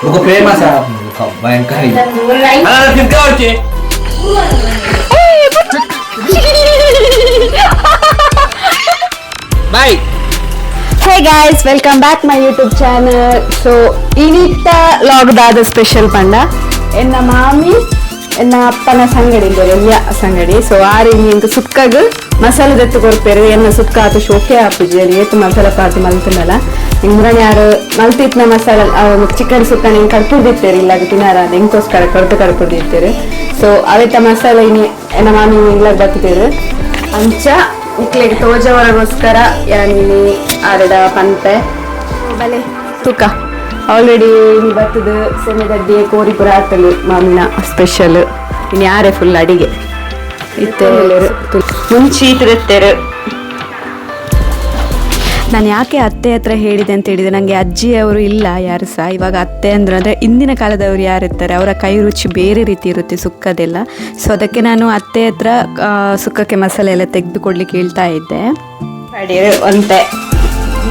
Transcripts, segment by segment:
Buku prema sa bayangkan ini. Anak kita oke. Bye. Hey guys, welcome back my YouTube channel. So inita logdada special ಪಂಡ ಎನ್ನ ಮಾಮಿ ಎನ್ನ ಅಪ್ಪನ ಸಂಗಡಿ ಇದ್ದಾರೆ ಎಲ್ಲಿಯ Sangadi. So ಆರು ಇಂದು ಸುಕ್ಕಗ ಮಸಾಲೆ ದತ್ತು ಕೊಡ್ಪೇರು ಎನ್ನ ಸುಕ್ಕ ಆತು ಶೋಕೆ ಹಾಪುಜಿ ಏತು ಮಸಾಲೆ ಪಾತಿ ಮಲ್ತಿನಲ್ಲ ಇಂದ್ರನ್ ಯಾರು ಮಲ್ತಿತ್ನ ಮಸಾಲೆ ಚಿಕನ್ ಸುಕ್ಕ ನಿಂಗೆ ಕಡ್ಪುರ್ದಿತ್ತೇರಿ ಇಲ್ಲ ತಿನ್ನಾರ ಅದು ಹೆಂಗೋಸ್ಕರ ಕಡ್ಪುರ್ದಿತ್ತೇರಿ. ಸೊ ಅವತ್ತ ಮಸಾಲೆ ಇನಿ ಎನ್ನ ಮಾಮಿ ಇಲ್ಲ ಬತ್ತಿದ್ದೇರು ಅಂಚ ಇಕ್ಲಿಗೆ ತೋಜವರಗೋಸ್ಕರ ಯಾನಿ ಆರಡ ಪಂಪೆ ಬಲೆ ತುಕ ಆಲ್ರೆಡಿ ಇಲ್ಲಿ ಬರ್ತದ ಸೆಮೆಗಡ್ಡೆ ಕೋರಿಪುರ ಹಾಕಲು ಮಾಮಿನ ಸ್ಪೆಷಲ್ ಇನ್ನು ಯಾರೇ ಫುಲ್ ಅಡಿಗೆ ಇತ್ತೇರು ಮುಂಚೀತಿರುತ್ತೇರು. ನಾನು ಯಾಕೆ ಅತ್ತೆ ಹತ್ರ ಹೇಳಿದೆ ಅಂತ ಹೇಳಿದೆ, ನನಗೆ ಅಜ್ಜಿಯವರು ಇಲ್ಲ ಯಾರು ಸಹ. ಇವಾಗ ಅತ್ತೆ ಅಂದರೆ ಇಂದಿನ ಕಾಲದವರು ಯಾರಿರ್ತಾರೆ ಅವರ ಕೈ ರುಚಿ ಬೇರೆ ರೀತಿ ಇರುತ್ತೆ ಸುಕ್ಕದೆಲ್ಲ. ಸೊ ಅದಕ್ಕೆ ನಾನು ಅತ್ತೆ ಹತ್ರ ಸುಕ್ಕಕ್ಕೆ ಮಸಾಲೆ ಎಲ್ಲ ತೆಗೆದುಕೊಡ್ಲಿಕ್ಕೆ ಹೇಳ್ತಾ ಇದ್ದೆ. ಒಂತೆ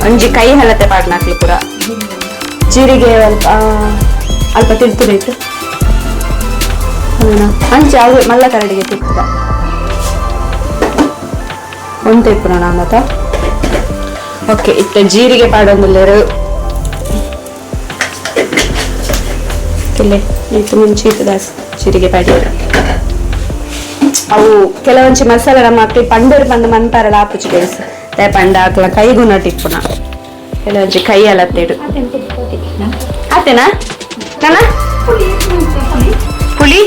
ಒಂಜಿ ಕೈ ಹಲತೆ ಪಾಡ್ನಾಕ್ಲಿ ಪೂರ ಜೀರಿಗೆ ಅಲ್ಪ ತಿಳ್ತುದೈತು ಅಂಚೆ ಅವ್ರು ಮಲ್ಲ ಕರಡಿಗೆ ತಿಕ್ತ ಒಂತೆ ಪುರ ನಾಮತ. ಓಕೆ ಇತ್ತ ಜೀರಿಗೆ ಪಾಡೊಂದುಲ್ಲೇರು ಇಲ್ಲೇ ಇದು ಮುಂಚೆ ಜೀರಿಗೆ ಪಾಡಿ ಅವು ಕೆಲವೊಂಚಿ ಮಸಾಲೆ ನಮ್ಮ ಅಕ್ಕಿ ಪಂಡರು ಬಂದು ಮನ್ಪಾರಲ್ಲ ಆಪುಚಿ ಕೆಲಸ ಪಂಡ ಹಾಕ್ಲ ಕೈಗೂ ನಟಿಪ್ಪುನ ಕೆಲವೊಂಚಿ ಕೈ ಅಲತ್ತೇಡು ಆತೇನಾ ಕಣ ಪುಳಿ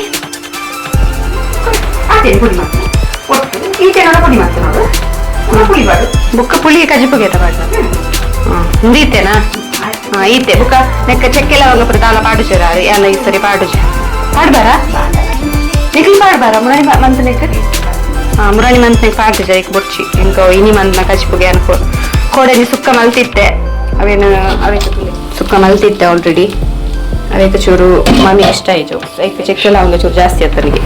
ಬುಕ್ಕ ಪುಳಿ ಕಜಿಪುಗೆ ಇಂದೀತೇನಾ ಈತೆ ಬುಕ್ಕ ನೆಕ್ಕ ಚೆಕ್ಕೆಲ್ಲ ಹೋಗ ತಾಲ ಪಾಡುಚೇರ ಎಲ್ಲ ಈ ಸರಿ ಪಾಡುಚ ಪಾಡ್ಬಾರ ನಿಖಿಲ್ ಪಾಡ್ಬಾರ ಮುರಾಣಿ ಮಂತ್ ನೆಕ್ಕ ಮುರಾಣಿ ಮಂತ್ ನೆಕ್ ಪಾಡ್ತಿಜ ಈಗ ಬೊಚ್ಚಿ ಇಂಕ ಇನಿ ಮಂತ್ನ ಕಜಿಪುಗೆ ಅನ್ಕೋ ಕೋಡೆನಿ ಸುಕ್ಕ ಮಲ್ತಿತ್ತೆ ಅವೇನು ಅವೇನು ಸುಕ್ಕ ಮಲ್ತಿತ್ತೆ ಆಲ್ರೆಡಿ ಅದಕ್ಕೆ ಚೂರು ಮಾಮಿ ಇಷ್ಟ ಆಯ್ತು ಅದಕ್ಕೆ ಚೆಕ್ಕೆಲ್ಲ ಅವಂಗ ಚೂರು ಜಾಸ್ತಿ ಆತನಿಗೆ.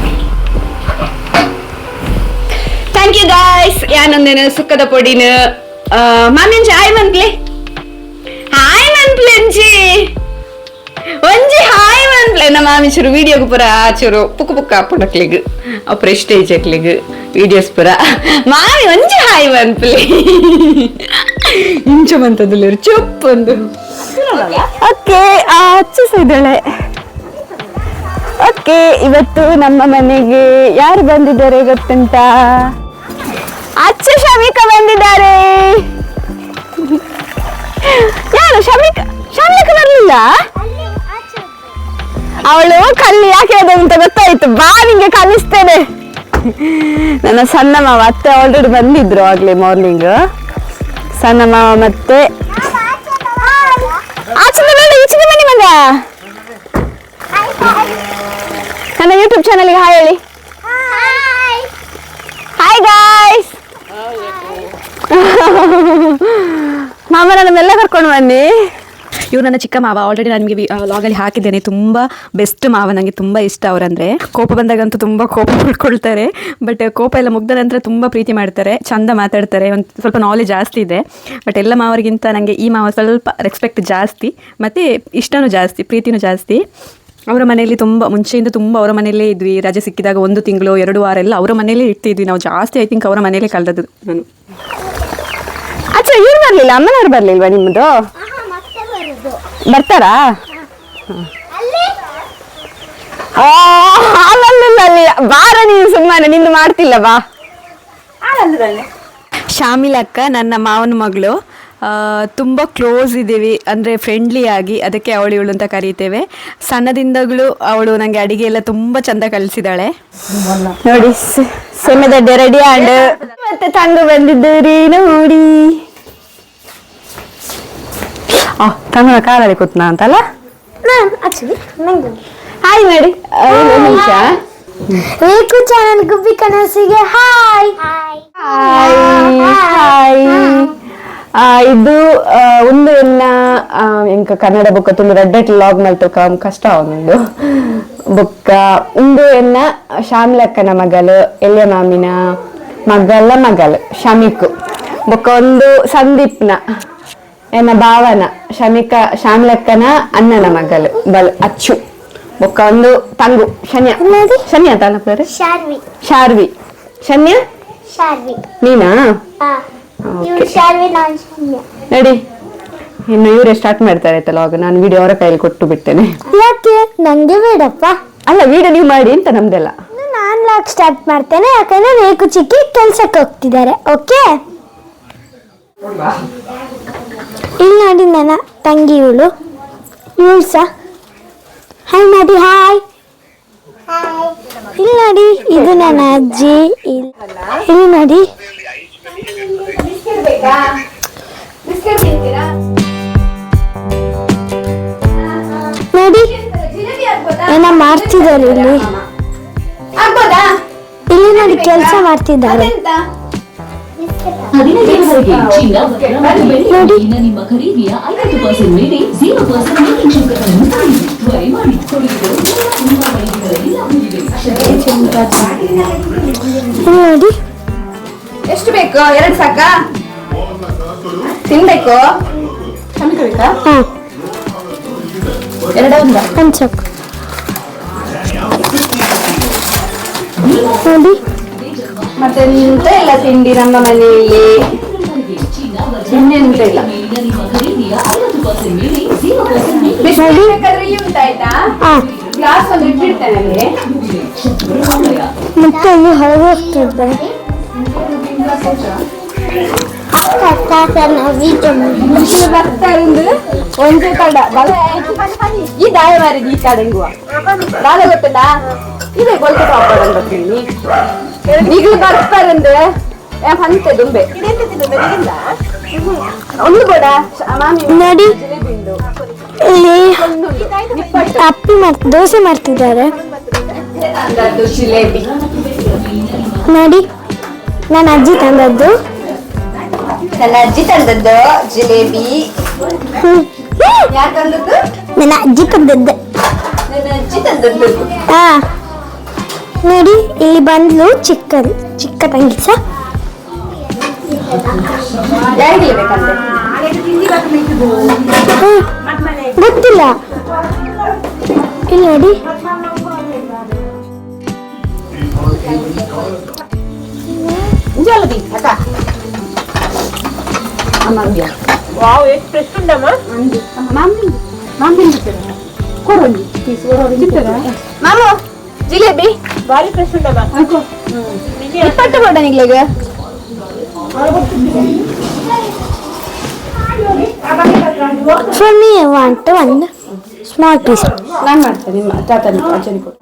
Thank you guys. ಯಾನೊಂದೇನು ಸುಕ್ಕದ ಪೊಡಿನ ಮಾಮಿ ಅಂಚಿ ಹಾಯ್ ಮನ್ಪ್ಲೆ ಹಾಯ್ ಮನ್ಪ್ಲೆ ಅಂಚಿ ಒಂಜಿ ಹಾಯ್ ಮನ್ಪ್ಲೆ ನಮ್ಮ ಮಾಮಿ ಚೂರು ವಿಡಿಯೋಗೆ ಪುರ ಚೂರು ಪುಕ್ಕ ಪುಕ್ಕ ಹಾಪುಣಕ್ಲಿಗ್ ಅಪ್ರ ಸ್ಟೇಜ್ ಹಾಕ್ಲಿಗ್ ವಿಡಿಯೋಸ್ ಪುರ ಮಾಮಿ ಒಂಜಿ ಹಾಯ್ ಮನ್ಪ್ಲೆ ಇಂಚ ಬಂತದ್ದು ಚುಪ್ ಒಂದು ಓಕೆ ಹಚ್ಚಿಸಿದ್ದಾಳೆ. ಓಕೆ ಇವತ್ತು ನಮ್ಮ ಮನೆಗೆ ಯಾರು ಬಂದಿದ್ದಾರೆ ಗೊತ್ತುಂಟಾ? ಅಚ್ಚ ಶಮಿಕ ಬಂದಿದ್ದಾರೆ. ಯಾರು ಶಮಿಕ? ಶಮಿಕ ಬರ್ಲಿಲ್ಲ, ಅವಳು ಕಲ್ಲಿ ಯಾಕೆ ಅದು ಅಂತ ಗೊತ್ತಾಯ್ತು. ಬಾ ನಿಂಗೆ ಕಲಿಸ್ತೇನೆ. ನನ್ನ ಸಣ್ಣ ಮಾವ ಅತ್ತೆ ಆಲ್ರೆಡಿ ಬಂದಿದ್ರು ಆಗ್ಲೇ ಮಾರ್ನಿಂಗ್. ಸಣ್ಣ ಮಾವ ಮತ್ತೆ ಈಚೆಗೆ ಬನ್ನಿ ಮಗ. ನನ್ನ ಯೂಟ್ಯೂಬ್ ಚಾನಲ್ಗೆ ಹಾಯ್ ಹೇಳಿ. Hi guys. ಮಾಮ ನನ್ನೆಲ್ಲ ಕರ್ಕೊಂಡು ಬನ್ನಿ. ಇವ್ರು ನನ್ನ ಚಿಕ್ಕ ಮಾವ. ಆಲ್ರೆಡಿ ನನಗೆ ಲಾಗಲ್ಲಿ ಹಾಕಿದ್ದೇನೆ. ತುಂಬ ಬೆಸ್ಟ್ ಮಾವ, ನನಗೆ ತುಂಬ ಇಷ್ಟ ಅವರಂದರೆ. ಕೋಪ ಬಂದಾಗಂತೂ ತುಂಬ ಕೋಪ ಮಾಡ್ಕೊಳ್ತಾರೆ, ಬಟ್ ಕೋಪ ಎಲ್ಲ ಮುಗ್ದ ನಂತರ ತುಂಬ ಪ್ರೀತಿ ಮಾಡ್ತಾರೆ, ಚಂದ ಮಾತಾಡ್ತಾರೆ, ಒಂದು ಸ್ವಲ್ಪ ನಾಲೆಜ್ ಜಾಸ್ತಿ ಇದೆ. ಬಟ್ ಎಲ್ಲ ಮಾವರಿಗಿಂತ ನನಗೆ ಈ ಮಾವ ಸ್ವಲ್ಪ ರೆಸ್ಪೆಕ್ಟ್ ಜಾಸ್ತಿ, ಮತ್ತು ಇಷ್ಟನೂ ಜಾಸ್ತಿ, ಪ್ರೀತಿನೂ ಜಾಸ್ತಿ. ಅವರ ಮನೆಯಲ್ಲಿ ತುಂಬ ಮುಂಚೆಯಿಂದ ತುಂಬ ಅವರ ಮನೆಯಲ್ಲೇ ಇದ್ವಿ. ರಜೆ ಸಿಕ್ಕಿದಾಗ 1 ತಿಂಗಳು 2 ವಾರ ಎಲ್ಲ ಅವರ ಮನೆಯಲ್ಲೇ ಇರ್ತಿದ್ವಿ ನಾವು. ಜಾಸ್ತಿ ಐ ಥಿಂಕ್ ಅವರ ಮನೆಯಲ್ಲೇ ಕಳೆದದ್ದು ನಾನು. ಅಚ್ಚ ಇವ್ರು ಬರಲಿಲ್ಲ, ಅಮ್ಮನವ್ರು ಬರಲಿಲ್ವಾ ನಿಮ್ಮದು? ಬರ್ತಾರಾ? ಅಲ್ಲಿ ಬಾರ, ನೀನು ಸುಮ್ಮನೆ ನಿಂದು ಮಾಡ್ತಿಲ್ಲ ಬಾ. ಶಾಮಿಲ್ ಅಕ್ಕ ನನ್ನ ಮಾವನ ಮಗಳು. ತುಂಬ ಕ್ಲೋಸ್ ಇದ್ದೀವಿ, ಅಂದರೆ ಫ್ರೆಂಡ್ಲಿ ಆಗಿ, ಅದಕ್ಕೆ ಅವಳು ಇವಳು ಅಂತ ಕರೀತೇವೆ. ಸಣ್ಣದಿಂದಗಳು ಅವಳು ನನಗೆ ಅಡಿಗೆ ಎಲ್ಲ ತುಂಬ ಚಂದ ಕಲಿಸಿದಾಳೆ. ನೋಡಿ ಸೆಮೆದಡ್ಡೆ ರೆಡಿ ಆಂಡ್ ಮತ್ತೆ ತಂಗು ಬಂದಿದ್ದೀರಿ ನೋಡಿ. ತಂಗನ ಕಾಲಲ್ಲಿ ಕೂತ್ನ ಅಂತಲ್ಲ. ಹಾಯ್ ಮಾಡಿ ನಿಮಿಷ. ರೇಕು ಚಾನಲ್ ಗುಬ್ಬಿ ಕನಸಿಗೆ ಹಾಯ್ ಹಾಯ್. ಇದು ಒಂದು ಎನ್ನ ಎಂಕ ಕನ್ನಡ ಬುಕ್ಕ ತುಂಬ ರೆಡ್ಡೆಟ್ ಲಾಗ್ ಮಲ್ತು ಕಷ್ಟ ಒಂದು ಬುಕ್ಕ. ಒಂದು ಎನ್ನ ಶಾಮಿಲಕ್ಕನ ಮಗಳು, ಎಲ್ಯ ಮಾಮಿನ ಮಗಲ ಮಗಳು ಶಮಿಕು. ಬುಕ್ಕ ಒಂದು ಸಂದೀಪ್ನ ಎನ್ನ ಭಾವನ ಶ್ಯಾಮ್ಲಕ್ಕನ ಅಣ್ಣನ ಮಗಳು ಅಚ್ಚು ಬೊಕ್ಕ ಒಂದು ತಂಗು ಶನ್ಯ ತನ್ನ ಪೇರು ಶಾರ್ವಿ ಶನ್ಯ ನೀನಾ ನಡಿ ಇನ್ನು ಇವರೇ ಸ್ಟಾರ್ಟ್ ಮಾಡ್ತಾರೆ ಆಯ್ತಲ್ಲ ಅವಾಗ ನಾನು ವಿಡಿಯೋ ಅವರ ಕೈಯಲ್ಲಿ ಕೊಟ್ಟು ಬಿಡ್ತೇನೆ. ಯಾಕೆ ನಂಗೆ ಬೇಡಪ್ಪ. ಅಲ್ಲ ವಿಡಿಯೋ ನೀವು ಮಾಡಿ ಅಂತ ನಮ್ದೆಲ್ಲ. ನಾನು ಲಾಗ್ ಸ್ಟಾರ್ಟ್ ಮಾಡ್ತೇನೆ ಯಾಕಂದ್ರೆ ರೇಕು ಚಿಕ್ಕಿ ಕೆಲ್ಸಕ್ಕೆ ಹೋಗ್ತಿದ್ದಾರೆ. ಓಕೆ ಇಲ್ಲಿ ನೋಡಿ ನನ್ನ ತಂಗಿ ಇವಳು ಸಹ ಹಾಯ್ ಮಾಡಿ ಹಾಯ್. ಇಲ್ಲಿ ನೋಡಿ ಇದು ನನ್ನ ಅಜ್ಜಿ. ಇಲ್ಲಿ ನೋಡಿ ನೋಡಿ ಏನ ಮಾಡ್ತಿದ್ದಾರೆ ಇಲ್ಲಿ. ಇಲ್ಲಿ ನೋಡಿ ಕೆಲಸ ಮಾಡ್ತಿದ್ದಾರೆ ನೋಡಿ. ನಿಮ್ಮ ಖರೀದಿಯ 50% ಮೇಲೆ 0% ಮೇಕಿಂಗ್ ಶುಲ್ಕವನ್ನು ತ್ವರೆ ಮಾಡಿ ನೋಡಿ. ಎಷ್ಟು ಬೇಕು? 2 ಸಾಕಾ? ತಿನ್ಬೇಕು? ಬೇಕಾ? ಒಂದು ಸಾಕು ನೋಡಿ. ಮತ್ತೆ ಎಂತ ಇಲ್ಲ ತಿಂಡಿ ನಮ್ಮ ಮನೆಯಲ್ಲಿ ಇನ್ನೆಂತ ಇಲ್ಲ. ಬೇಕಾದ್ರೆ ಉಂಟಾಯ್ತಾ? ಗ್ಲಾಸ್ ಒಂದು ಇಟ್ಟಿರ್ತೇನೆ ಅಲ್ಲಿ. ಮತ್ತೆ ಅಲ್ಲಿ ಹೊರಗೆ ಹೋಗ್ತಿರ್ತಾರೆ. ಒಂದು ಕಡ ಈ ದಾಯ ಮಾರಿದ ಈ ಕಡೆಂಗುವ ದಾಳ ಗೊತ್ತಿಲ್ಲ. ಇದೇ ಗೊಲ್ತೆ ಕಾಪಾಡ ಗೊತ್ತೀನಿ ಈಗಲೂ ಬರ್ತಾರಂದ್ರೆ ಅಂತೆ ದುಂಬೆ ಒಂದು ಕೂಡ ನೋಡಿ. ಇಲ್ಲಿ ಅಪ್ಪಿ ದೋಸೆ ಮಾಡ್ತಿದ್ದಾರೆ ಜಿಲೇಬಿ ನೋಡಿ. ನನ್ನ ಅಜ್ಜಿ ತಂದದ್ದು ಜಿಲೇಬಿ. ಯಾರು ತಂದದ್ದು? ನನ್ನ ಅಜ್ಜಿ ತಂದದ್ದು. ಹಾ ನೋಡಿ. ಇಲ್ಲಿ ಬಂದ್ಲು ಚಿಕ್ಕ ತಂಗಿ ಸಹ. ಗೊತ್ತಿಲ್ಲ. ಇಲ್ಲಿ ನೋಡಿ. ವಾವ್ ಎಷ್ಟು ಫ್ರೆಶ್ ಉಂಟಮ್ಮ. ಮಾಮು ಜಿಲೇಬಿ ಭಾರಿ ಫ್ರೆಶ್ ಉಂಟಮ್ಮ. 20 ಕೊಡ ನಿಗ್ಲಿಗೆ. For me, I want one small piece. ನಾನು ಮಾಡ್ತೇನೆ. ನಿಮ್ಮ ತಾತನ ಅಜ್ಜನಿ ಕೊಡು.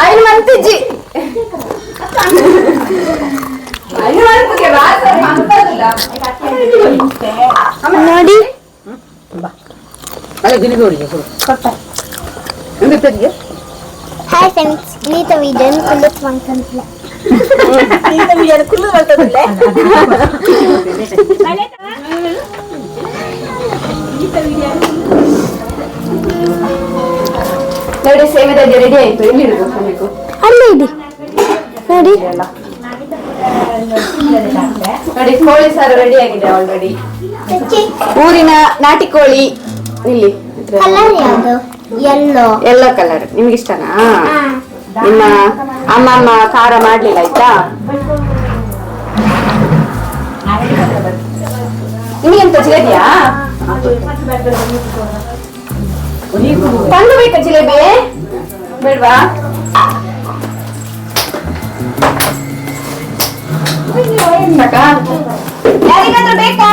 ಐದು ಮಂತಿಜ್ಜಿ ನೋಡಿ. ಹಾಯ್ ಫ್ರೆಂಡ್ಸ್, ನೀತ ವಿಡಿಯೋನ ಕುಲ್ಲತ್ ಮಾಡ್ಕೊಂತಿಲ್ಲ. ನೋಡಿ ಸೇವೆ ರೆಡಿ ಆಯ್ತು. ಎಲ್ಲಿ ಇಡಬೇಕು? ಅಲ್ಲಿ ಇಡಿ. ನೋಡಿ ನೋಡಿ ಕೋಳಿ ಸಾರು ರೆಡಿ ಆಗಿದೆ ಆಲ್ರೆಡಿ. ಊರಿನ ನಾಟಿ ಕೋಳಿ. ಇಲ್ಲಿ ಕಲರ್ ಯಾವುದು? Yellow colour. ನಿಮ್ಗೆ ಇಷ್ಟನಾ? ನಿಮ್ಮ ಅಮ್ಮ ಖಾರ ಮಾಡ್ಲಿಲ್ಲ ಆಯ್ತಾ? ನಿಮಗೆಂತ ಜಿಲೇಬಿಯಾ ತಂದು ಬೇಕಾ? ಜಿಲೇಬಿ ಬೇಡ್ವಾ? ಯಾರಿಗಾದ್ರೂ ಬೇಕಾ?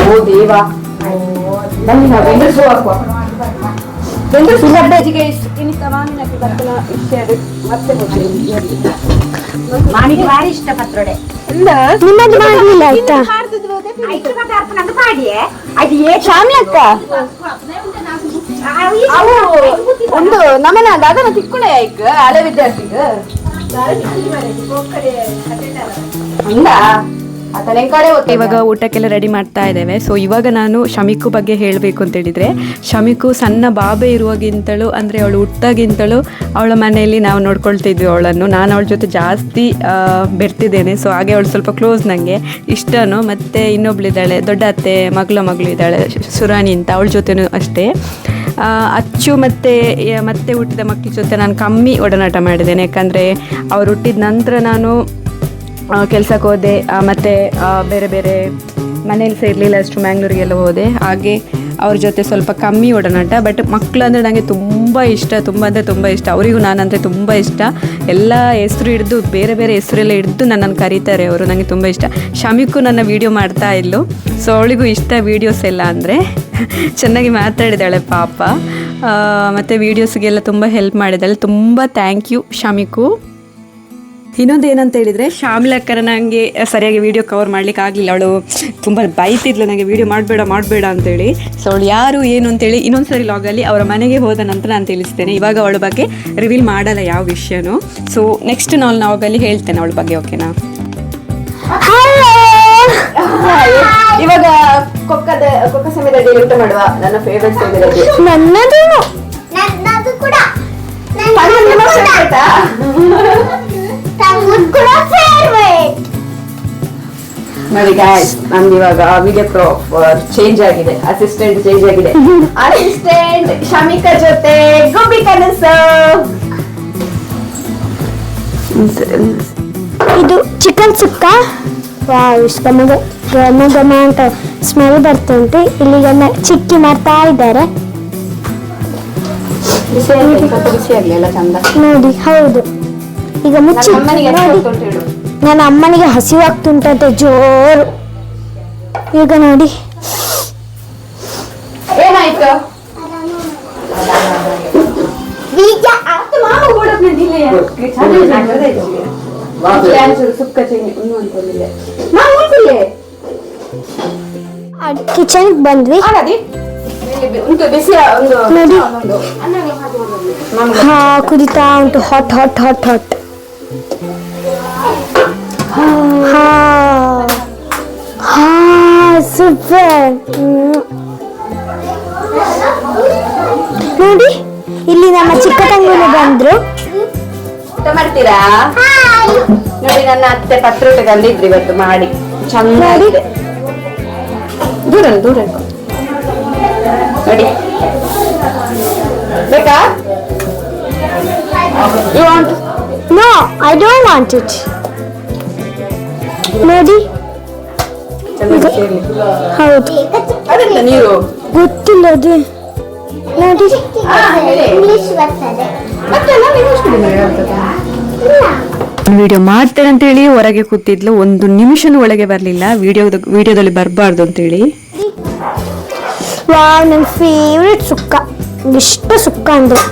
ಓ ದೇವಾ, ಬನ್ನಿ ನಾವು ಬೆಂಗಸು ಹಾಕುವ. ಬೆಂಗಸು ಗಡ್ಡೆಜಿಗೆ ಮತ್ತೆ ಮಾನಿಗೆ ಭಾರಿ ಇಷ್ಟ ಪತ್ರೊಡೆ. ನಿಮ್ಮದು ಮಾಡಲಿಲ್ಲ ಆಯ್ತಾ? ಶಾಮ್ಲಕ್ಕ ಅವು ಒಂದು ನಮ್ಮನ ಅದನ್ನ ತಿಕ್ಕೊಳೆ ಈಗ ಹಳೆ ವಿದ್ಯಾರ್ಥಿಗ ಹಂಗ ಇವಾಗ ಊಟಕ್ಕೆಲ್ಲ ರೆಡಿ ಮಾಡ್ತಾ ಇದ್ದೇವೆ. ಸೊ ಇವಾಗ ನಾನು ಶಮಿಕು ಬಗ್ಗೆ ಹೇಳಬೇಕು ಅಂತ ಹೇಳಿದರೆ, ಶಮಿಕು ಸಣ್ಣ ಬಾಬೆ ಇರುವಾಗಿಂತಲೂ ಅಂದರೆ ಅವಳು ಹುಟ್ಟಾಗಿಂತಲೂ ಅವಳ ಮನೆಯಲ್ಲಿ ನಾವು ನೋಡ್ಕೊಳ್ತಿದ್ವಿ ಅವಳನ್ನು. ನಾನು ಅವಳ ಜೊತೆ ಜಾಸ್ತಿ ಬೆರ್ತಿದ್ದೇನೆ. ಸೊ ಹಾಗೆ ಅವಳು ಸ್ವಲ್ಪ ಕ್ಲೋಸ್ ನನಗೆ ಇಷ್ಟನೂ. ಮತ್ತು ಇನ್ನೊಬ್ಳಿದ್ದಾಳೆ ದೊಡ್ಡ ಅತ್ತೆ ಮಗಳು ಇದ್ದಾಳೆ ಸುರಾಣಿ ಅಂತ, ಅವಳ ಜೊತೆನೂ ಅಷ್ಟೇ. ಅಚ್ಚು ಮತ್ತೆ ಹುಟ್ಟಿದ ಮಕ್ಕಳ ಜೊತೆ ನಾನು ಕಮ್ಮಿ ಒಡನಾಟ ಮಾಡಿದ್ದೇನೆ. ಯಾಕಂದರೆ ಅವ್ರು ಹುಟ್ಟಿದ ನಂತರ ನಾನು ಕೆಲಸಕ್ಕೆ ಹೋದೆ, ಮತ್ತು ಬೇರೆ ಬೇರೆ ಮನೇಲಿ ಸೇರಲಿಲ್ಲ, ಅಷ್ಟು ಮ್ಯಾಂಗ್ಳೂರಿಗೆಲ್ಲ ಹೋದೆ. ಹಾಗೆ ಅವ್ರ ಜೊತೆ ಸ್ವಲ್ಪ ಕಮ್ಮಿ ಒಡನಾಟ. ಬಟ್ ಮಕ್ಕಳು ಅಂದರೆ ನನಗೆ ತುಂಬ ಇಷ್ಟ, ತುಂಬ ಅಂದರೆ ತುಂಬ ಇಷ್ಟ. ಅವರಿಗೂ ನಾನಂದರೆ ತುಂಬ ಇಷ್ಟ. ಎಲ್ಲ ಹೆಸರು ಹಿಡಿದು ಬೇರೆ ಬೇರೆ ಹೆಸರೆಲ್ಲ ಹಿಡಿದು ನನ್ನನ್ನು ಕರೀತಾರೆ ಅವರು, ನನಗೆ ತುಂಬ ಇಷ್ಟ. ಶಮಿಕು ನನ್ನ ವೀಡಿಯೋ ಮಾಡ್ತಾ ಇದ್ಲು, ಸೊ ಅವಳಿಗೂ ಇಷ್ಟ ವೀಡಿಯೋಸ್ ಎಲ್ಲ ಅಂದರೆ. ಚೆನ್ನಾಗಿ ಮಾತಾಡಿದ್ದಾಳೆ ಪಾಪ. ಮತ್ತು ವೀಡಿಯೋಸ್ಗೆಲ್ಲ ತುಂಬ ಹೆಲ್ಪ್ ಮಾಡಿದ್ದಾಳೆ. ತುಂಬ ಥ್ಯಾಂಕ್ ಯು ಶಮಿಕು. ಇನ್ನೊಂದು ಏನಂತ ಹೇಳಿದರೆ, ಶಾಮಿಲಕ್ಕನ ನನಗೆ ಸರಿಯಾಗಿ ವೀಡಿಯೋ ಕವರ್ ಮಾಡಲಿಕ್ಕೆ ಆಗಲಿಲ್ಲ. ಅವಳು ತುಂಬ ಬೈತಿದ್ಲು ನನಗೆ ವೀಡಿಯೋ ಮಾಡಬೇಡ ಅಂತೇಳಿ. ಸೊ ಅವಳು ಯಾರು ಏನು ಅಂತೇಳಿ ಇನ್ನೊಂದು ಸರಿ ಲಾಗಲ್ಲಿ ಅವರ ಮನೆಗೆ ಹೋದ ನಂತರ ನಾನು ತಿಳಿಸ್ತೇನೆ. ಇವಾಗ ಅವಳ ಬಗ್ಗೆ ರಿವೀಲ್ ಮಾಡಲ್ಲ ಯಾವ ವಿಷಯನೂ. ಸೊ ನೆಕ್ಸ್ಟ್ ನಾನು ಲಾಗಲ್ಲಿ ಹೇಳ್ತೇನೆ ಅವಳ ಬಗ್ಗೆ, ಓಕೆನಾ? ಇವಾಗ ಕೊಕ್ಕ ಸಮಯದಲ್ಲಿ ಊಟ ಮಾಡುವ ನನ್ನ ಫೇವ್ರೆಟ್ ಸಮಯದಲ್ಲಿ ನನ್ನದು ಕೂಡ ನೋಡಿ ಗಾಯ್ಸ್, ನಮ್ದು ಇವಾಗ ವಿಡಿಯೋ ಚೇಂಜ್ ಆಗಿದೆ, ಅಸಿಸ್ಟೆಂಟ್ ಚೇಂಜ್ ಆಗಿದೆ. ಅಸಿಸ್ಟೆಂಟ್ ಶಮಿಕಾ ಜೊತೆ ಗೋಬಿ ಕನಸು. ಇದು ಚಿಕನ್ ಸುಕ್ಕ. ವಾವ್, ಘಮ ಅಂತ ಸ್ಮೆಲ್ ಬರ್ತುಂಟು. ಇಲ್ಲಿ ಚಿಕ್ಕಿ ಮಾಡ್ತಾ ಇದ್ದಾರೆ ಬಿಸಿ ಆಗ್ಲಿ ಎಲ್ಲ ಚಂದ ನೋಡಿ. ಹೌದು, ಈಗ ಮುಚ್ಚಿ ನೋಡಿ. ನನ್ನ ಅಮ್ಮನಿಗೆ ಹಸಿವಾಗ್ತುಂಟಂತೆ ಜೋರು. ಈಗ ನೋಡಿ ಏನಾಯ್ತು. ಕಿಚನ್ ಬಂದ್ವಿ ನೋಡಿ. ಹಾ, ಕುದಿತಾ ಉಂಟು. Hot hot hot hot. Super. ನೋಡಿ, ಇಲ್ಲಿ ನಮ್ಮ ಚಿಕ್ಕ ತಂಗುನು ಬಂದ್ರು. ಊಟ ಮಾಡ್ತೀರಾ? ನೋಡಿ, ನನ್ನ ಅತ್ತೆ ಪತ್ರೋಟ ತಂದಿದ್ರು ಇವತ್ತು ಮಾಡಿ, ಚೆನ್ನಾಗಿದೆ. ದೂರ ನೋಡಿ, ಬೇಕಾ? You want? No, I don't want it. ನೋಡಿ, ಹೌದು, ಅದೆಲ್ಲ ನೀರು ಗೊತ್ತಿಲ್ಲ ಅದು. ನೋಡಿ, ವಿಡಿಯೋ ಮಾಡ್ತೇನೆ ಅಂತೇಳಿ ಹೊರಗೆ ಕೂತಿದ್ಲು. ಒಂದು ನಿಮಿಷನೂ ಒಳಗೆ ಬರಲಿಲ್ಲ, ವಿಡಿಯೋದಲ್ಲಿ ಬರಬಾರ್ದು ಅಂತೇಳಿ. ವಾವ್, ನನ್ನ ಫೇವ್ರೆಟ್ ಸುಕ್ಕ. ಇಷ್ಟ ಸುಕ್ಕ ಅಂದ್ರೆ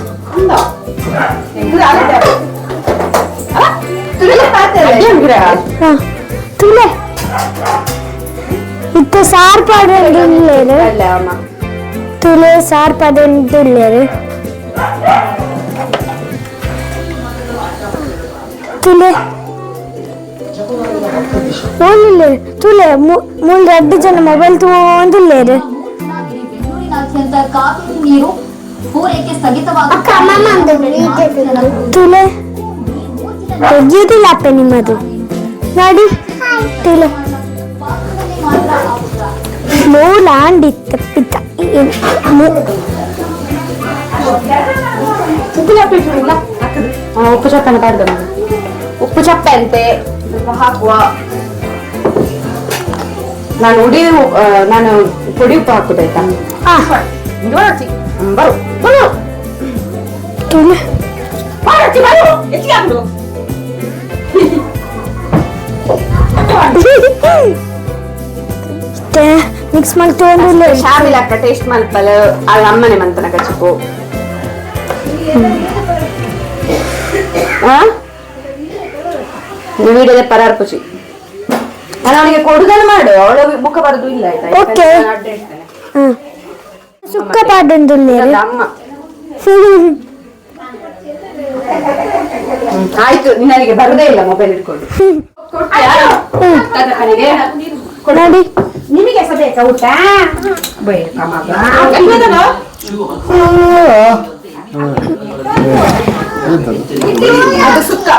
ತುಲೆ ಇತ್ತು ಸಾರ್ ಪಡೆಂದುಳ್ಳೇರು. ತುಲೆ ಸಾರ್ ಪಡೆಂದುಳ್ಳೇರು. ತುಲೆ ಓನ್ಲಿಲ್ಲ ತುಲೆ ಮೂರು 2 ಜನ ಮೊಬೈಲ್ ತಗೊಂಡುಳ್ಳೇರು. ಬೆಂಗಳೂರಿನಾದ್ಯಂತ ಕಾವೇರಿ ನೀರು ಪೂರೈಕೆ ಸ್ಥಗಿತವಾದ ತುಲೆ ತೆಗಿಯುವುದಿಲ್ಲ ಅಪ್ಪ ನಿಮ್ಮದು. ನೋಡಿ ತುಲೆ ಮೂಲಾಂಡಿತ್ತ ಪಿತ್ತ ಉಪ್ಪು ಚಪ್ಪನ ಪಾಡ್ದ, ಉಪ್ಪು ಚಪ್ಪೆ ಅಂತೆ ಹಾಕುವ. ನಾನು ಪುಡಿ ಉಪ್ಪು ಹಾಕುದಾಯ್ತಾ? ಬರು ತುಲೆ ಮಿಕ್ಸ್ ಮಾಡಿ ತಗೊಂಡು ಶಾಮಿಲಕ್ಕ ಟೇಸ್ಟ್ ಮಲ್ಪಲ್ ಅಲ್ಲ ಅಮ್ಮನೆ ಮಂತನ ಕಚ್ಚಿಪು. ವಿಡಿಯೋದ ಪರಾರ್ ಖುಷಿ. ನಾನು ಅವನಿಗೆ ಕೊಡುದನ್ನು ಮಾಡು, ಅವಳ ಮುಖ ಬರೋದು ಇಲ್ಲ ಆಯ್ತಾ? ಓಕೆ. ಸುಕ್ಕ ಪಾಡಂದುಳ್ಳೇರು ಅಮ್ಮ. ಆಯ್ತು, ನಿನಗೆ ಬರುದೇ ಇಲ್ಲ ಮೊಬೈಲ್ ಇಟ್ಕೊಂಡು. ನೋಡಿ ನಿಮಗೆ ಹೆಸರು ಬೇಕಾ ಊಟ ಬೇಕಾ ಮಗ ಅದು ಸುಕ್ಕ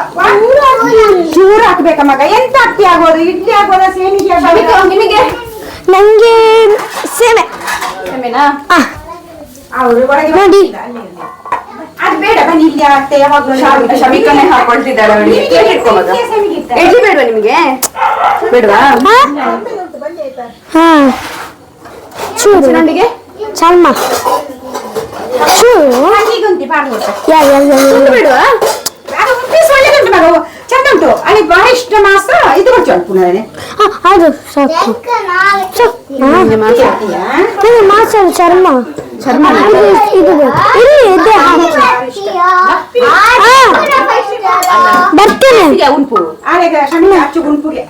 ಚೂರು ಹಾಕ್ಬೇಕಾ ಮಗ ಎಂತ ಅಕ್ಕಿ ಆಗೋದು ಇಡ್ಲಿ ಆಗೋದ ಸೇಮಿಗೆ ನಿಮಗೆ ನಂಗೆ ಸೇವೆ ಸೇಮೆನಾ ನೋಡಿ ಅದು ಬೇಡ ಬನ್ನಿ ಇಲ್ಲಿ ಅತ್ತೆ ಯಾವಾಗ್ಲೂ ಶಮಿಕನೆ ಹಾಕೊಳ್ತಿದ್ದಾಳೆ ಅವಳಿಗೆ ಇಡ್ಲಿ ಬೇಡವಾ ನಿಮಗೆ ಬೇಡವಾ ಹಾ ಚೂರು ನೊಂದಿಗೆ ಚಲ್ಮ ಚೂರು ಬೇಡವಾ ಒಳ್ಳೆದುಂಟು ಮಗ ಚಂದ ಉಂಟು ಅಲ್ಲಿ ಬಹಳ ಇಷ್ಟ ಮಾಸ ಇದು ಕೊಡ್ತೀವಿ ಪುನಃ ಅದು ಸಾಕು ಮಾಸ ಚರ್ಮ ಚರ್ಮ ಇದು ಇಲ್ಲಿ ಇದೆ ಬರ್ತೇನೆ ಉಂಪು ಆಗ ಶಮಿ ಅಚ್ಚು ಗುಂಪುಗೆ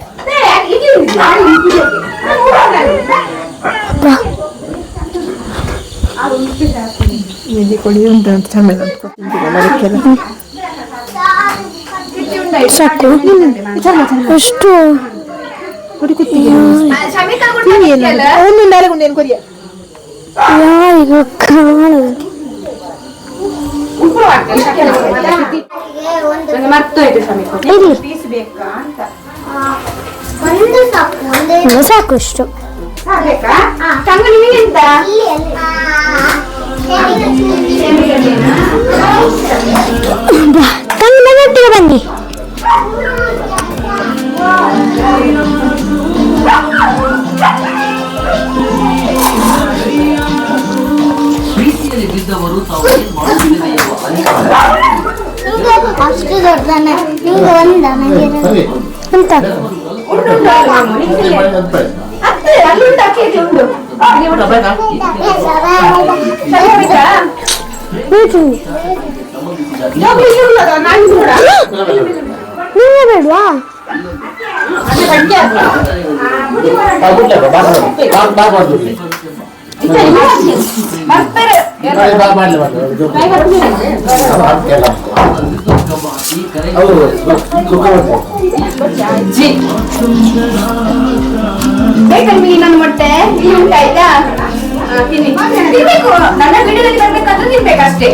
ಸಾಕು ಎಷ್ಟು ಯಾರಿಗೂ ಕಾಣದು ಮರ್ತೋಯ್ತು ಶಮಿ ಇಲ್ಲಿ ಪೀಸ್ ಬೇಕಾ ಅಂತ ಸಾಕು ಇಷ್ಟು ಬೇಕಾ ತಂಗ ನಿಮಗೆ ಎಂತ ತಂಗಿನೊಟ್ಟಿಗೆ ಬನ್ನಿ ಪ್ರೀತಿಯಲ್ಲಿ ಬಿದ್ದವರು ತಾವು ಏನ್ ಮಾಡುತ್ತಿದ್ದೇವೆ ಎಂಬ ಅಷ್ಟು ದೊಡ್ಡದಾನೆ ನಿಮ್ಗೆ ಒಂದ ನಂಗೆ ಎಂತ ಅತ್ತೆ ಅಲ್ಲುಂಟು ಅಕ್ಕಿ ಉಂಟು ನೀವೇ ಬೇಡವಾ ಬೇಕಾ ನಿಮಗೆ ಇನ್ನೊಂದು ಮೊಟ್ಟೆ ಇಲ್ಲಿ ಉಂಟಾಯ್ತಾ ತಿನ್ನಿ ತಿನ್ಬೇಕು ನನ್ನ ವಿಡಿಯೋದಲ್ಲಿ ಬರ್ಬೇಕಾದ್ರೆ ತಿನ್ಬೇಕಷ್ಟೇ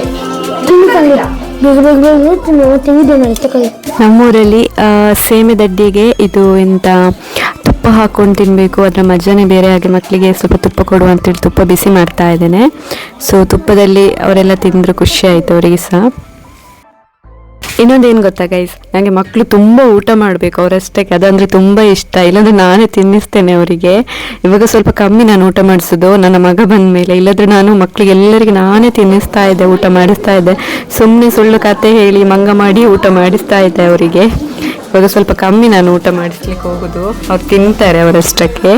ಬೇಗ ಬೇಗ ಬೇಗ ತೆಗೆದೇನೆ ತಗೊಳ್ಳಿ. ನಮ್ಮೂರಲ್ಲಿ ಸೇಮೆ ದಡ್ಡಿಗೆ ಇದು ಎಂತ ತುಪ್ಪ ಹಾಕೊಂಡು ತಿನ್ನಬೇಕು, ಅದರ ಮಜಾನೇ ಬೇರೆ. ಹಾಗೆ ಮಕ್ಕಳಿಗೆ ಸ್ವಲ್ಪ ತುಪ್ಪ ಕೊಡುವ ಅಂತೇಳಿ ತುಪ್ಪ ಬಿಸಿ ಮಾಡ್ತಾ ಇದ್ದೇನೆ. ಸೊ ತುಪ್ಪದಲ್ಲಿ ಅವರೆಲ್ಲ ತಿಂದರು, ಖುಷಿ ಆಯಿತು ಅವರಿಗೆ ಸಹ. ಇನ್ನೊಂದೇನು ಗೊತ್ತಾ ಗೈಸ್, ನನಗೆ ಮಕ್ಕಳು ತುಂಬ ಊಟ ಮಾಡಬೇಕು ಅವರಷ್ಟಕ್ಕೆ, ಅದಂದರೆ ತುಂಬ ಇಷ್ಟ. ಇಲ್ಲಾಂದರೆ ನಾನೇ ತಿನ್ನಿಸ್ತೇನೆ ಅವರಿಗೆ. ಇವಾಗ ಸ್ವಲ್ಪ ಕಮ್ಮಿ ನಾನು ಊಟ ಮಾಡಿಸೋದು ನನ್ನ ಮಗ ಬಂದ ಮೇಲೆ. ಇಲ್ಲಾಂದರೆ ನಾನು ಮಕ್ಕಳಿಗೆ ಎಲ್ಲರಿಗೆ ನಾನೇ ತಿನ್ನಿಸ್ತಾ ಇದ್ದೆ, ಊಟ ಮಾಡಿಸ್ತಾ ಇದ್ದೆ. ಸುಮ್ಮನೆ ಸುಳ್ಳು ಕತೆ ಹೇಳಿ ಮಂಗ ಮಾಡಿ ಊಟ ಮಾಡಿಸ್ತಾ ಇದ್ದೆ ಅವರಿಗೆ. ಇವಾಗ ಸ್ವಲ್ಪ ಕಮ್ಮಿ ನಾನು ಊಟ ಮಾಡಿಸ್ಲಿಕ್ಕೆ ಹೋಗೋದು, ಅವ್ರು ತಿಂತಾರೆ ಅವರಷ್ಟಕ್ಕೆ.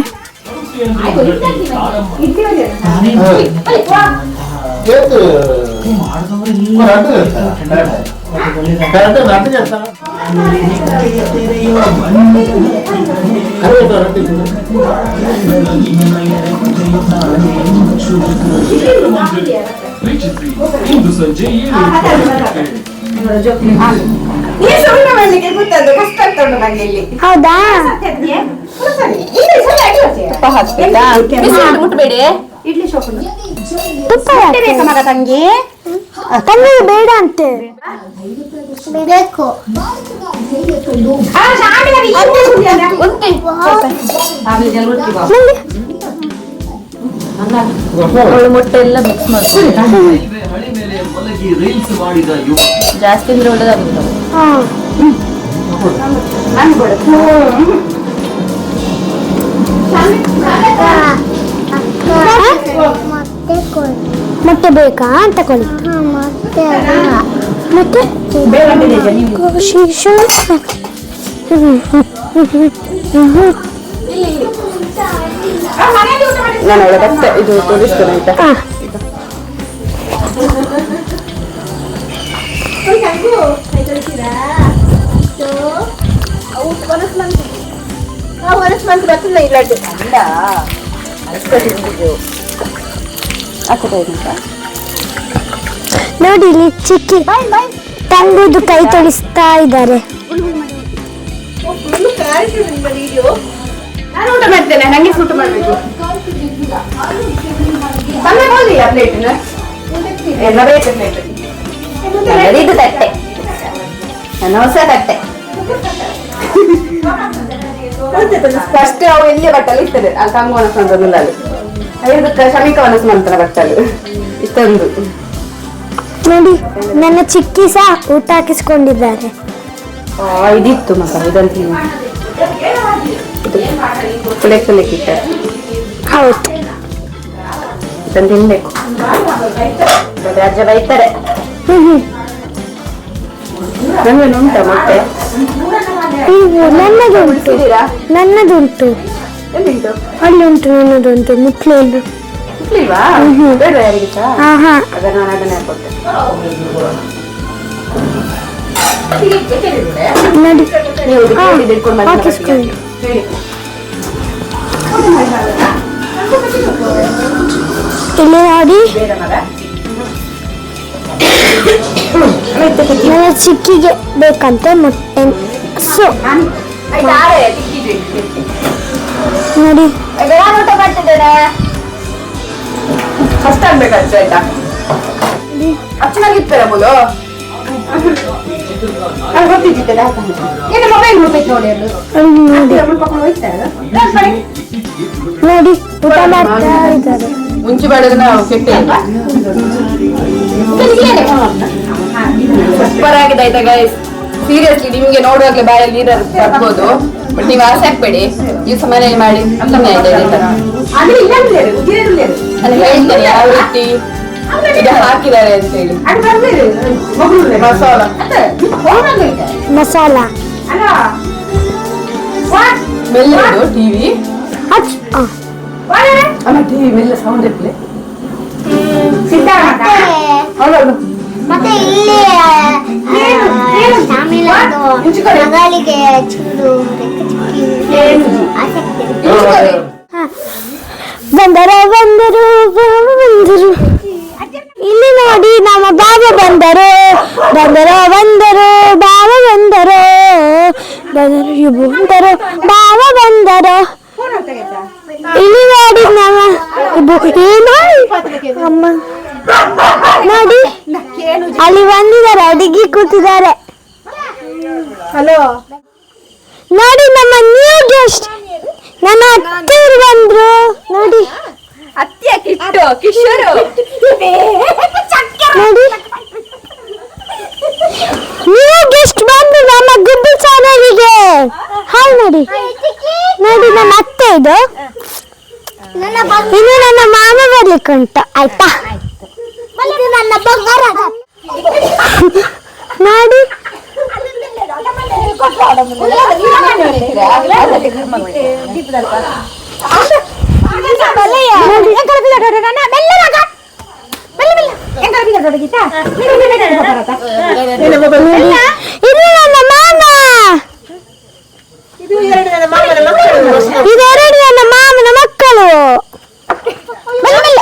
ಹೌದಾ ಮುಟ್ಬೇಡಿ. ತುಪ್ಪ ಮಗ ತಂಗಿ ತಂಗಿ ಬೇಡ ಅಂತೆ ಬೇಕು. ಮೊಟ್ಟೆ ಎಲ್ಲ ಮಿಕ್ಸ್ ಮಾಡ್ಕೊಳ್ಳಿ. ಹಳಿ ಮೇಲೆ ಮಲಗಿ ರೀಲ್ಸ್ ಮಾಡಿದ ಯುವ ಜಾಸ್ತಿ ಅಂದ್ರೆ ಒಳ್ಳೆದಾಗುತ್ತೆ. ಮೊಟ್ಟೆ ಬೇಕಾ ಅಂತ ಕೊಳ್ಳಿ. ಮತ್ತೆ ನಾನು ಒಳಗತ್ತೆ ಇದು ತೋರಿಸ್ತೇನೆ ಆಯ್ತಾ. ನೋಡಿ ಇಲ್ಲಿ ಚಿಕ್ಕಿ ತಂಗುದು ಕೈ ತೊಳಿಸ್ತಾ ಇದ್ದಾರೆ. ನಾನು ಊಟ ಮಾಡ್ತೇನೆ, ನಂಗೆ ಊಟ ಮಾಡ್ಬೇಕು. ಪ್ಲೇಟ್ ಎಲ್ಲ ಬೇಕು ಪ್ಲೇಟ್. ಇದು ತಟ್ಟೆ, ನನ್ನ ಹೊಸ ತಟ್ಟೆ. ಫಸ್ಟ್ ಅವು ಎಲ್ಲಿ ಬಟ್ಟಲು ಇರ್ತದೆ ಆ ಕಂಗೋಣ ಸಂದದಲ್ಲಿ ಐದಕ್ಕೆ ಶಮಿಕವನ ಸುಮಂತನ ಬಟ್ಟಲು ಇಷ್ಟೊಂದು ನೋಡಿ. ನನ್ನ ಚಿಕ್ಕಿ ಸಹ ಊಟ ಹಾಕಿಸ್ಕೊಂಡಿದ್ದಾರೆ. ಇದಿತ್ತು ಮಗ ಇದಂತ ಕುಲೆ ಕುಲೆಕ್ಕಿಟ್ಟ. ಹೌದು, ಇದನ್ನು ತಿನ್ಬೇಕು. ಅಜ್ಜ ಬೈತಾರೆ. ನಮ್ಗೇನು ಉಂಟ ಮತ್ತೆ ನನ್ನದುಂಟು, ನನ್ನದುಂಟು, ಎಲ್ಲಿಂಟು? ಅಲ್ಲಿ ಉಂಟು, ನನ್ನದುಂಟು. ಮುಟ್ಲಿಲ್ಲ. ಇಲ್ವಾ? ಬೇಡ ಯಾರಿಗೆ ಸಹ? ಅದನ್ನು ನಾನು ಅದನ್ನೇ ಕೊಟ್ಟೆ. ನೋಡಿ ನೀವು ಕೇಳಿದ್ದು ಇಟ್ಕೊಂಡು ಬಂದ ಹಾಕಿಸ್ಕೊಳ್ಳಿ. ಹೇಳಿ. ಇಲ್ಲಿ ನೋಡಿ, ಬೇಡ ಮಗ. ನನ್ನ ಚಿಕ್ಕಿಗೆ ಬೇಕಂತ ಮೊಟ್ಟೆ. ಸೊ ನೋಡಿ, ನಾನು ಊಟ ಮಾಡ್ತಿದ್ದೇನೆ. ಫಸ್ಟ್ ಆಗ್ಬೇಕಾಯ್ತು ಆಯ್ತಾ? ಅಚ್ಚನಾಗಿರ್ತಾರೆ ಬೋಲು. ಗೊತ್ತಿದ್ದಿದ್ದೆ ಏನು ಮೊಬೈಲ್ ಹೋಗ್ಬೇಕು ನೋಡಿ. ನೋಡಿ ಊಟ ಮಾಡ್ತಾ ಇದ್ದಾರೆ. ಮುಂಚೆ ಮಾಡಿದ್ರೆ ನಾವು ಕೆಟ್ಟ ಸೂಪರ್ ಆಗಿದೆ ಆಯ್ತಾ ಗೈಸ್. ಸೀರಿಯಸ್ಲಿ ನಿಮ್ಗೆ ನೋಡುವಾಗ್ಲೇ ಬಾಯಲ್ಲಿ ನೀರು ಬರ್ಬೋದು, ಬಟ್ ನೀವು ಆಸೆ ಹಾಕ್ಬೇಡಿ. ದಿವಸ ಮನೇಲಿ ಮಾಡಿ ಕಮ್ಮಿ ಆಗಿದೆ ಹೇಳ್ತಾರೆ ಯಾವ ರೀತಿ ಇದು ಹಾಕಿದ್ದಾರೆ ಅಂತ ಹೇಳಿ. ಮಸಾಲ ಮಸಾಲ ಮೆಲ್ಲದು ಟಿವಿ ಅಲ್ಲ ಟಿವಿ ಮೆಲ್ಲ ಸೌಂಡ್ ಇರ್ಲಿ. ಮತ್ತೆ ಇಲ್ಲಿ ಮಗಳಿಗೆ ಚೂರು ಬಂದರು ಬಂದರು ಬಂದರು. ಇಲ್ಲಿ ನೋಡಿ ನಮ್ಮ ಬಾಬಾ ಬಂದರು ಬಂದರು ಬಂದರು ಬಾಬಾ ಬಂದರು ಬಂದರು ಇವು ಬಂದರು ಬಾಬಾ ಬಂದರು. ಇಲ್ಲಿ ನೋಡಿ ನಮ್ಮ ಏನು ಅಮ್ಮ ನೋಡಿ ಅಲ್ಲಿ ಬಂದಿದ್ದಾರೆ, ಅಡಿಗೆ ಕೂತಿದ್ದಾರೆ. ಹಲೋ ನೋಡಿ ನಮ್ಮ ನ್ಯೂ ಗೆಸ್ಟ್ ನನ್ನ ಅತ್ತೆಯರು ಬಂದ್ರು ನೋಡಿ. ಅತ್ಯ ಕಿಟ್ಟು ಕಿಶೋರು ನೋಡಿ ನ್ಯೂ ಗೆಸ್ಟ್ ಬಂದ್ರು ನಮ್ಮ ಗುಬ್ಬಿ ಚಾನಲ್ಗೆ. ಹಾಯ್ ನೋಡಿ. ನೋಡಿ ನನ್ನ ಅತ್ತೆ ಇದು. ಇನ್ನು ನನ್ನ ಮಾಮ ಬರ್ಲಿಕ್ಕೆ ಉಂಟು ಆಯ್ತಾ. ನನ್ನ ಬಂಗಾರ ನೋಡಿ. ಇದು ನನ್ನ ಮಾಮ, ಇದೆರಡು ನನ್ನ ಮಾಮನ ಮಕ್ಕಳು ನೋಡಿ.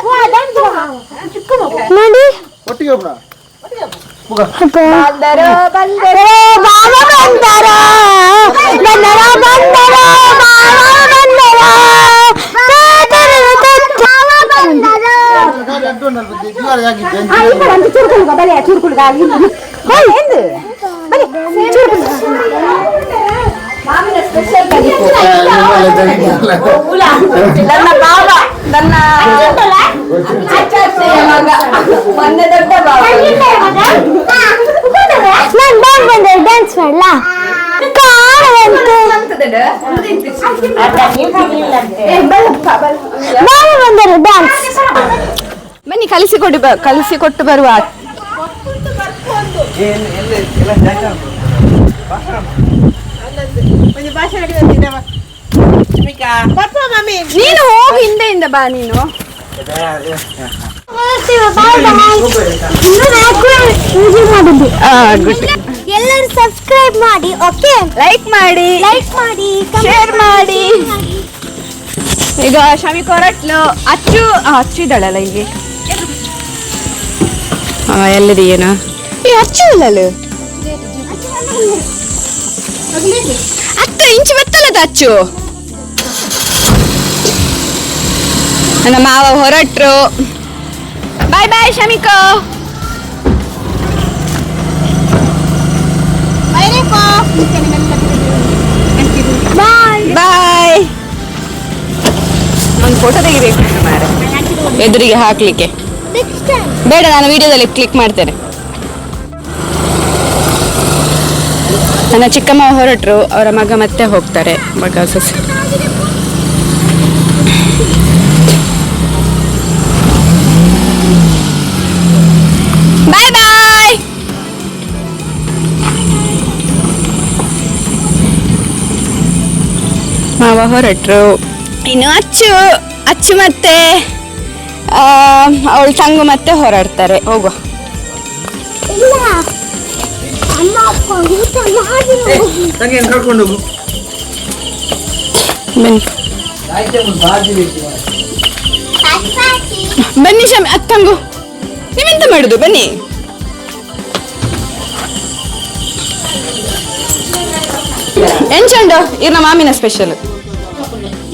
ಬಂದರೋ ಬಂದರೋ ಬಾಬಾ ಬಂದರೋ ಬಂದರೋ ಬಂದರೋ ಬಾಬಾ ಬಂದರೋ ನನ್ನ ಬಾಬ ನನ್ನ ಮೊನ್ನೆ ದೊಡ್ಡ ಬಾಬ. ನಾನು ಬಂದೆ ಡ್ಯಾನ್ಸ್ ಮಾಡಲಾ? ಬಾಬಾ ಬಂದರು ಡ್ಯಾನ್ಸ್. ಬನ್ನಿ ಕಲಿಸಿಕೊಟ್ಟು ಬರುವ. ನೀನು ಹೋಗಿ ಹಿಂದೆಯಿಂದ ಬಾ. ನೀನು ಎಲ್ಲರೂ ಸಬ್ಸ್ಕ್ರೈಬ್ ಮಾಡಿ, ಓಕೆ? ಲೈಕ್ ಮಾಡಿ ಶೇರ್ ಮಾಡಿ. ಈಗ ಶಮಿ ಕೊರಟ್ಲು ಅಚ್ಚು ಇದ್ದಾಳಲ್ಲ ಇಲ್ಲಿ. ಎಲ್ಲದಿ ಏನು ಈ ಅಚ್ಚು ಇಲ್ಲ ಅತ್ತ ಇಂಚು ಬೆತ್ತಲದ ಅಚ್ಚು ನನ್ನ ಮಾವ ಹೊರಟ್ರು. ಬಾಯ್ ಬಾಯ್ ಶಮಿಕೋ. ಬಾಯ್. ಒಂದು ಫೋಟೋ ತೆಗಿಬೇಕು ಮಾರೆ ಎದುರಿಗೆ ಹಾಕ್ಲಿಕ್ಕೆ. ಬೇಡ, ನಾನು ವಿಡಿಯೋದಲ್ಲಿ ಕ್ಲಿಕ್ ಮಾಡ್ತೇನೆ. ನನ್ನ ಚಿಕ್ಕಮ್ಮ ಹೊರಟ್ರು, ಅವರ ಮಗ ಮತ್ತೆ ಹೋಗ್ತಾರೆ, ಮಗ ಸೊಸೆ. ಬಾಯ್ ಬಾಯ್. ಮಾವ ಹೊರಟ್ರು. ಇನ್ನು ಅಚ್ಚು ಮತ್ತೆ ಅವಳು ತಂಗು ಮತ್ತೆ ಹೊರಡ್ತಾರೆ. ಹೋಗುವ. ಬನ್ನಿ ಶಮಿ, ಅತ್ತಂಗು ನೀವೆಂತ ಮಾಡುದು? ಬನ್ನಿ. ಎಂಚಂಡು ಇರ್ನ ಮಾಮಿನ ಸ್ಪೆಷಲ್.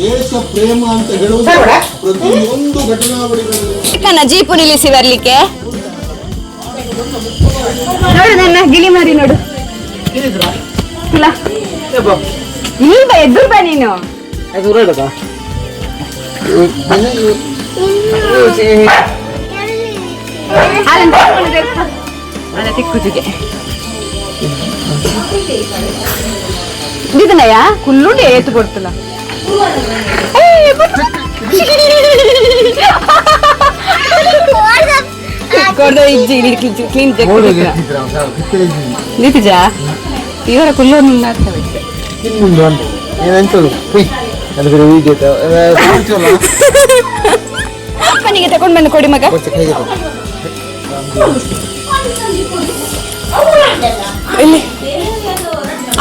ದೇಶ ಪ್ರೇಮ ಅಂತ ಹೇಳುವುದು ಪ್ರತಿಯೊಂದು ಘಟನಾವಳಿಗಳಲ್ಲಿ ಜೀಪು ನಿಲ್ಲಿಸಿ ಬರ್ಲಿಕ್ಕೆ. ನೋಡು ನನ್ನ ಗಿಳಿ ಮರಿ ನೋಡು. ಇಲ್ಲ ಬಾ, ಎದುರು ಬಾ ನೀನು. ತಿಕ್ಕುಜಿಗೆ ಇದನ್ನಯ್ಯ ಕುಲ್ಲುಂಡಿ ಎತ್ತು ಕೊಡ್ತಲ್ಲ. ಇವರ ಕುಲ್ಲನ್ನು ಅಪ್ಪನಿಗೆ ತಗೊಂಡು ಬಂದು ಕೊಡಿ ಮಗ. ಇಲ್ಲಿ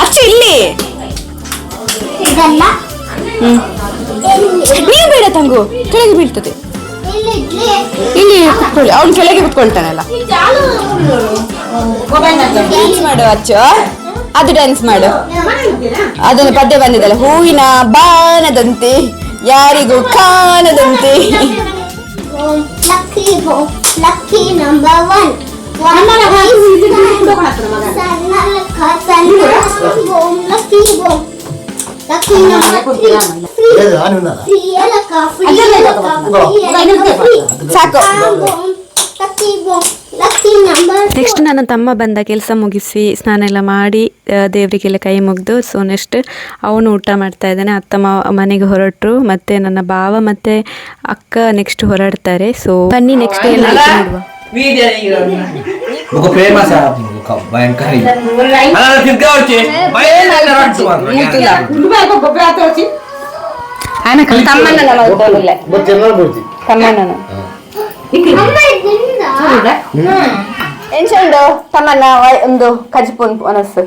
ಅಚ್ಚು ಇಲ್ಲಿ ನೀವು ಬೇಡ ತಂಗು, ಕೆಳಗೆ ಬೀಳ್ತದೆ. ಇಲ್ಲಿ ಕುತ್ಕೊಳ್ಳಿ, ಅವ್ನು ಕೆಳಗೆ ಕುತ್ಕೊಳ್ತಾನಲ್ಲ. ಡ್ಯಾನ್ಸ್ ಮಾಡು ಅಚ್ಚು, ಅದು ಡ್ಯಾನ್ಸ್ ಮಾಡು. ಅದನ್ನು ಪದ್ಯ ಬಂದಿದ್ದಲ್ಲ, ಹೂವಿನ ಬಾನದಂತೆ ಯಾರಿಗೂ ಕಾಣದಂತೆ. Lucky number 1. ಸಾಕು. ನೆಕ್ಸ್ಟ್ ನನ್ನ ತಮ್ಮ ಬಂದ, ಕೆಲಸ ಮುಗಿಸಿ ಸ್ನಾನ ಎಲ್ಲ ಮಾಡಿ ದೇವರಿಗೆಲ್ಲ ಕೈ ಮುಗಿದು. ಸೊ ನೆಕ್ಸ್ಟ್ ಅವನು ಊಟ ಮಾಡ್ತಾ ಇದ್ದಾನೆ. ಅತ್ತ ಮನೆಗೆ ಹೊರಟರು, ಮತ್ತೆ ನನ್ನ ಭಾವ ಮತ್ತೆ ಅಕ್ಕ ನೆಕ್ಸ್ಟ್ ಹೊರಡ್ತಾರೆ. ಸೊ ಬನ್ನಿ ನೆಕ್ಸ್ಟ್ ಎಲ್ಲ ನೋಡುವ. ಎಂಚಂಡು ತಮ್ಮನ್ನ ಒಂದು ಕಜಿಪುನ್ ಅನಸ್ಸು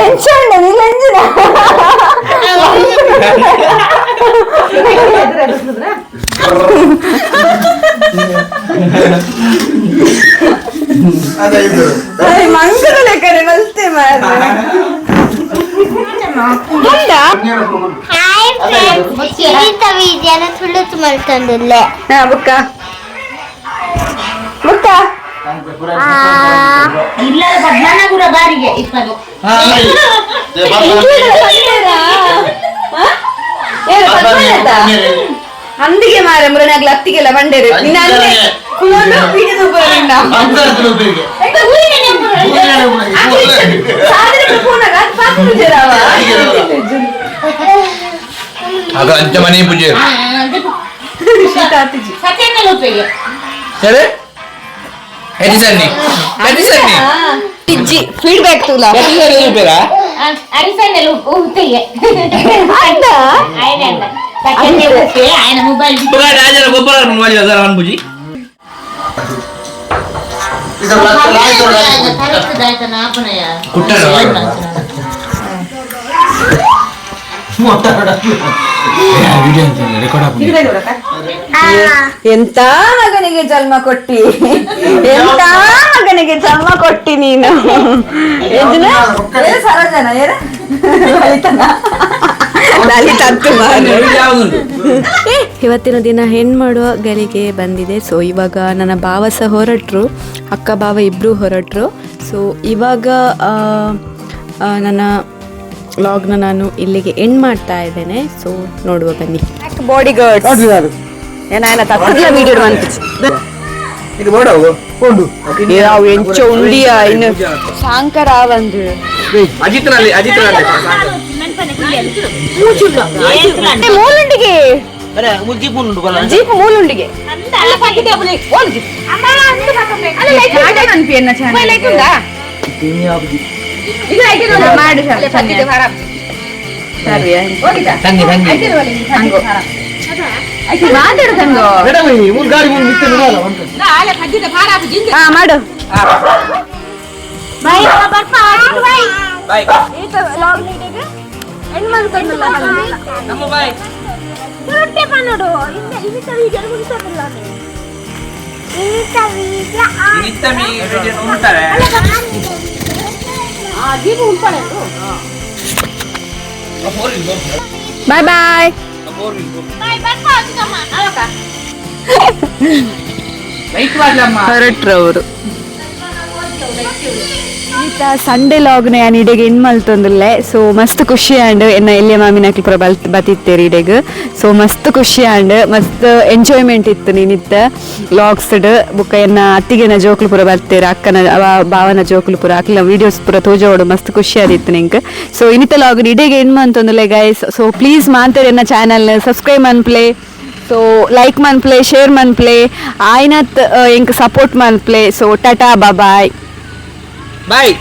ಎಂಚಂಡು ನೀನು ಎಂಜಿನ ಮಂಗಲ ಲೆಕ್ಕನೆ ಮಲ್ತೆ ಸುಳ್ಳು ಮಲ್ತಂದಿಲ್ಲ ಬುಕ್ಕ ಬುಕ್ಕ ಇಲ್ಲ ಪದ್ಮನಾಭರ ಬಾರಿಗೆ ಇಪ್ಪದು ಅಂದಿಗೆ ಮಾರ ಮುರನಾಗ್ಲ ಅತ್ತಿಗೆಲ್ಲ ಬಂಡೇರು ನಿನ್ನ ಅಂದೆ ಕುಲೋದು ಪೀಡಿದು ಬರಲಿಲ್ಲ ಸಾಧನೆ ಪೂರ್ಣಗ ಪಾತ್ರ ಜರಾವ ಆಗ ಅಂಚ ಮನೆ ಪೂಜೆ ಸೀತಾತಿಜಿ ಸತ್ಯಂಗಲ ಉಪಯೋಗ ಸರಿ ಎಡಿಸನ್ನಿ ಟಿಜ್ಜಿ ಫೀಡ್ಬ್ಯಾಕ್ ತುಲಾ ರೂಪಾಯಿರಾ ಅರಿಸನ್ನೆಲ್ಲ ಉಪಯೋಗ ಅಣ್ಣ ಆಯ್ನಲ್ಲ ಸತ್ಯಂಗಲ ಉಪಯೋಗ ಆಯ್ನ ಮೊಬೈಲ್ ಬುಗ ರಾಜರ ಗೊಬ್ಬರ ಮಾಡಿ ಅದರ ಅನ್ಬುಜಿ ತರಕದಾಯ್ತ ನಾಪನಯ ಕುಟ್ಟಣ ಎಂತ ಮಗನಿಗೆ ಜನ್ಮ ಕೊಟ್ಟಿ, ಎಂತ ಮಗನಿಗೆ ಜನ್ಮ ಕೊಟ್ಟಿ ನೀನು. ಸರೋಜನ ಇವತ್ತಿನ ದಿನ ಹೆಣ್ಣು ಮಾಡುವ ಗಳಿಗೆ ಬಂದಿದೆ. ಸೊ ಇವಾಗ ನನ್ನ ಭಾವ ಸಹ ಹೊರಟ್ರು, ಅಕ್ಕ ಭಾವ ಇಬ್ರು ಹೊರಟ್ರು. ಸೊ ಇವಾಗ ನನ್ನ ವ್ಲಾಗ್ನ ನಾನು ಇಲ್ಲಿಗೆ ಎಂಡ್ ಮಾಡ್ತಾ ಇದ್ದೇನೆ. ಸೊ ನೋಡುವ ಬನ್ನಿ. ಬಾಡಿ ಗಾರ್ಡ್ ಏನಾಯನ ತಕ್ಕಲ್ಲ ವೀಡಿಯೋ ಎಂಚ ಉಂಡಿಯ ಇನ್ನು ಶಾಂಕರ ಒಂದು ಮೂಲುಂಡಿಗೆ ಜೀಪ್ ಮೂಲುಂಡಿಗೆ ಮಾಡು ಬಾಯ್ ಬಾಯ್. ಹೊರಟ್ರು ಅವರು. ಸಂಡೇ ಲಾಗ್ನ ನಾನು ಇಡೆಗೆ ಎಂಡ್ ಮಲ್ತೊಂದುಲ್ಲೆ. ಸೊ ಮಸ್ತ್ ಖುಷಿ ಆಂಡ್ ಎನ್ನ ಎಲ್ಲಿಯ ಮಾಮಿನಕ್ಲಿ ಪೂರ ಬತ್ತಿತ್ತೇರಿ ಇಡೆಗ್. ಸೊ ಮಸ್ತ್ ಖುಷಿ ಆಂಡ್ ಮಸ್ತ್ ಎಂಜಾಯ್ಮೆಂಟ್ ಇತ್ತು ನೀನಿತ್ತ ಲಾಗ್ಸ್ಡ್ ಬುಕ್ಕ ಎನ್ನ ಅತ್ತಿಗೆನ ಜೋಕ್ಲು ಪೂರ ಬರ್ತೇರಿ, ಅಕ್ಕನ ಭಾವನ ಜೋಕ್ಲು ಪೂರ ಅಕ್ಲ ವೀಡಿಯೋಸ್ ಪೂರ ತೋಜೋಡು ಮಸ್ತ್ ಖುಷಿ ಆದಿತ್ತು ನಿಂಗೆ. ಸೊ ಇನ್ನಿತ್ತ ಲಾಗ್ ಇಡೆಗೆ ಎಂಡ್ ಮಲ್ತೊಂದುಲ್ಲೆ ಗೈಸ್. ಸೊ ಪ್ಲೀಸ್ ಮಾಂತೇರಿ ಎನ್ನ ಚಾನಲ್ ಸಬ್ಸ್ಕ್ರೈಬ್ ಮನ್ಪ್ಲೆ. ಸೊ ಲೈಕ್ ಮನ್ಪ್ಲೆ, ಶೇರ್ ಮನ್ಪ್ಲೆ, ಆಯ್ನತ್ ಎಂಕ್ ಸಪೋರ್ಟ್ ಮನ್ಪ್ಲೆ. ಸೊ ಟಾಟಾ ಬಾಯ್ ಬಾಯ್.